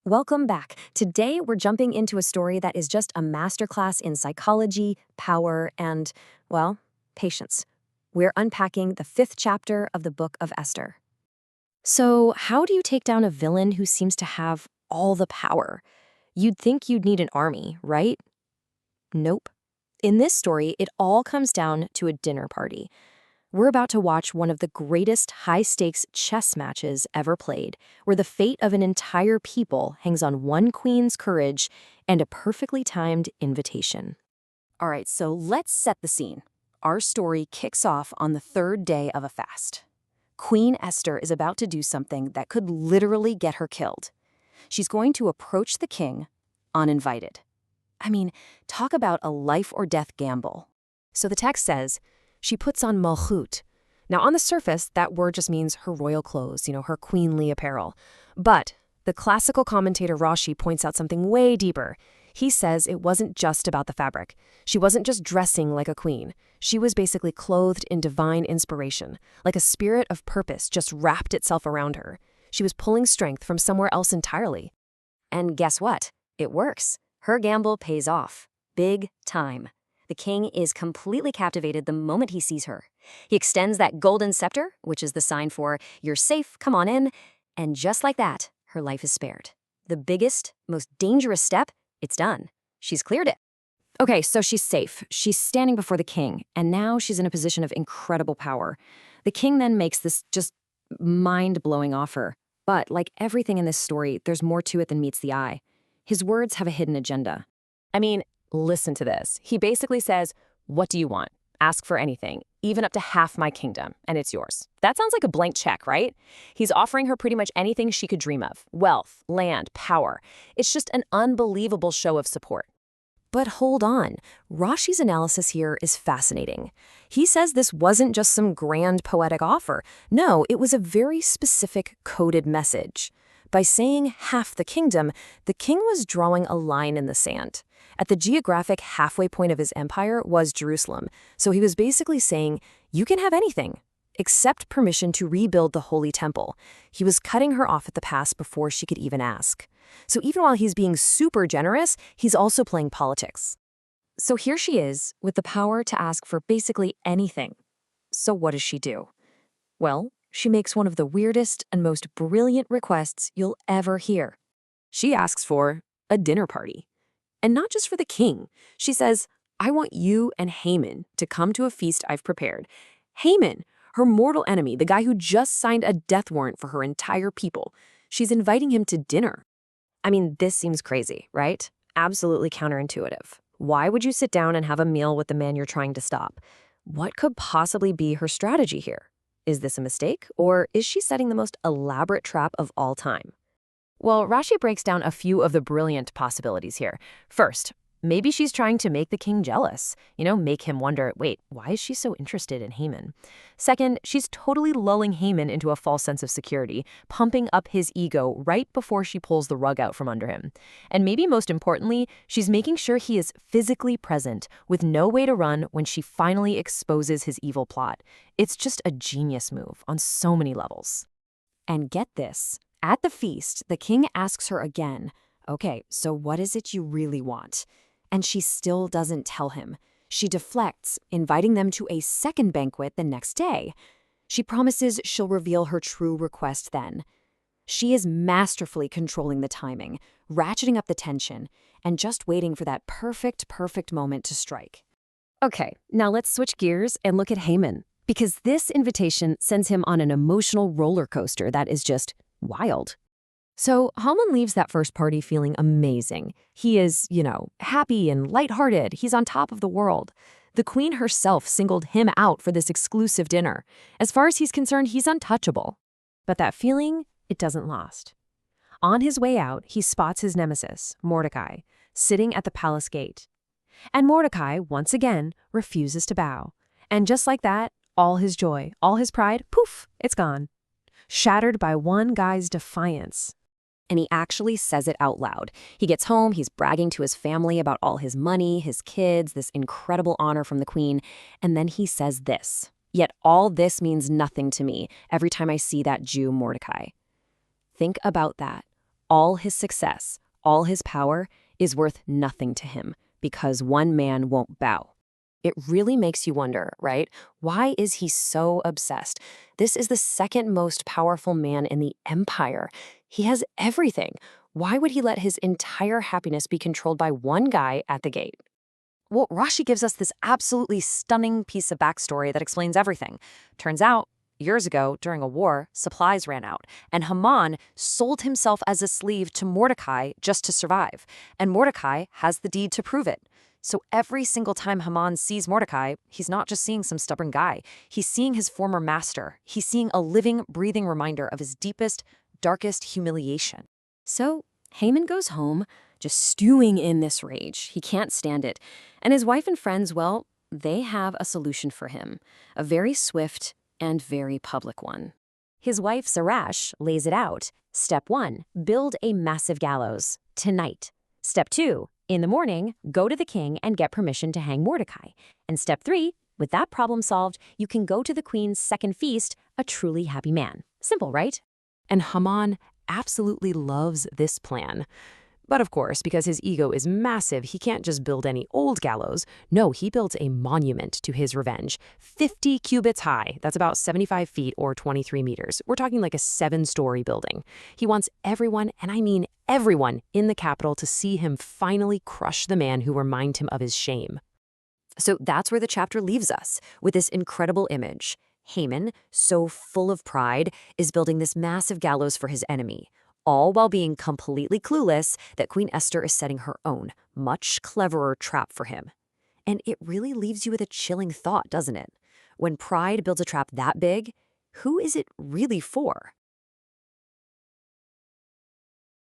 Welcome back. Today, we're jumping into a story that is just a masterclass in psychology, power, and, well, patience. We're unpacking the 5th chapter of the book of Esther. So, how do you take down a villain who seems to have all the power? You'd think you'd need an army, right? Nope. In this story, it all comes down to a dinner party. We're about to watch one of the greatest high-stakes chess matches ever played, where the fate of an entire people hangs on one queen's courage and a perfectly timed invitation. All right, so let's set the scene. Our story kicks off on the 3rd day of a fast. Queen Esther is about to do something that could literally get her killed. She's going to approach the king uninvited. I mean, talk about a life-or-death gamble. So the text says, she puts on malchut. Now, on the surface, that word just means her royal clothes, her queenly apparel. But the classical commentator Rashi points out something way deeper. He says it wasn't just about the fabric. She wasn't just dressing like a queen. She was basically clothed in divine inspiration, like a spirit of purpose just wrapped itself around her. She was pulling strength from somewhere else entirely. And guess what? It works. Her gamble pays off. Big time. The king is completely captivated the moment he sees her. He extends that golden scepter, which is the sign for, you're safe, come on in. And just like that, her life is spared. The biggest, most dangerous step, it's done. She's cleared it. Okay, so she's safe. She's standing before the king, and now she's in a position of incredible power. The king then makes this just mind-blowing offer. But like everything in this story, there's more to it than meets the eye. His words have a hidden agenda. I mean, listen to this. He basically says, what do you want? Ask for anything, even up to half my kingdom, and it's yours. That sounds like a blank check, right? He's offering her pretty much anything she could dream of. Wealth, land, power. It's just an unbelievable show of support. But hold on. Rashi's analysis here is fascinating. He says this wasn't just some grand poetic offer. No, it was a very specific coded message. By saying half the kingdom, the king was drawing a line in the sand. At the geographic halfway point of his empire was Jerusalem, so he was basically saying, you can have anything, except permission to rebuild the Holy Temple. He was cutting her off at the pass before she could even ask. So even while he's being super generous, he's also playing politics. So here she is, with the power to ask for basically anything. So what does she do? Well, she makes one of the weirdest and most brilliant requests you'll ever hear. She asks for a dinner party. And not just for the king. She says, I want you and Haman to come to a feast I've prepared. Haman, her mortal enemy, the guy who just signed a death warrant for her entire people. She's inviting him to dinner. I mean, this seems crazy, right? Absolutely counterintuitive. Why would you sit down and have a meal with the man you're trying to stop? What could possibly be her strategy here? Is this a mistake, or is she setting the most elaborate trap of all time? Well, Rashi breaks down a few of the brilliant possibilities here. First, maybe she's trying to make the king jealous. Make him wonder, wait, why is she so interested in Haman? Second, she's totally lulling Haman into a false sense of security, pumping up his ego right before she pulls the rug out from under him. And maybe most importantly, she's making sure he is physically present, with no way to run when she finally exposes his evil plot. It's just a genius move on so many levels. And get this. At the feast, the king asks her again, okay, so what is it you really want? And she still doesn't tell him. She deflects, inviting them to a second banquet the next day. She promises she'll reveal her true request then. She is masterfully controlling the timing, ratcheting up the tension, and just waiting for that perfect moment to strike. Okay, now let's switch gears and look at Haman, because this invitation sends him on an emotional roller coaster that is just wild. So Haman leaves that first party feeling amazing. He is, happy and lighthearted. He's on top of the world. The queen herself singled him out for this exclusive dinner. As far as he's concerned, he's untouchable. But that feeling, it doesn't last. On his way out, he spots his nemesis, Mordechai, sitting at the palace gate. And Mordechai, once again, refuses to bow. And just like that, all his joy, all his pride, poof, it's gone. Shattered by one guy's defiance. And he actually says it out loud. He gets home, he's bragging to his family about all his money, his kids, this incredible honor from the queen, and then he says this. Yet all this means nothing to me every time I see that Jew Mordechai. Think about that. All his success, all his power is worth nothing to him because one man won't bow. It really makes you wonder, right? Why is he so obsessed? This is the second most powerful man in the empire. He has everything. Why would he let his entire happiness be controlled by one guy at the gate? Well, Rashi gives us this absolutely stunning piece of backstory that explains everything. Turns out, years ago, during a war, supplies ran out, and Haman sold himself as a slave to Mordechai just to survive. And Mordechai has the deed to prove it. So every single time Haman sees Mordechai, he's not just seeing some stubborn guy. He's seeing his former master. He's seeing a living, breathing reminder of his deepest, darkest humiliation. So Haman goes home, just stewing in this rage. He can't stand it. And his wife and friends, well, they have a solution for him. A very swift and very public one. His wife, Zeresh, lays it out. Step 1, build a massive gallows. Tonight. Step 2, in the morning, go to the king and get permission to hang Mordecai. And step 3, with that problem solved, you can go to the queen's second feast, a truly happy man. Simple, right? And Haman absolutely loves this plan. But of course, because his ego is massive, he can't just build any old gallows. No, he builds a monument to his revenge, 50 cubits high. That's about 75 feet or 23 meters. We're talking like a 7-story building. He wants everyone, and I mean everyone, in the capital to see him finally crush the man who reminded him of his shame. So that's where the chapter leaves us, with this incredible image. Haman, so full of pride, is building this massive gallows for his enemy, all while being completely clueless that Queen Esther is setting her own, much cleverer trap for him. And it really leaves you with a chilling thought, doesn't it? When pride builds a trap that big, who is it really for?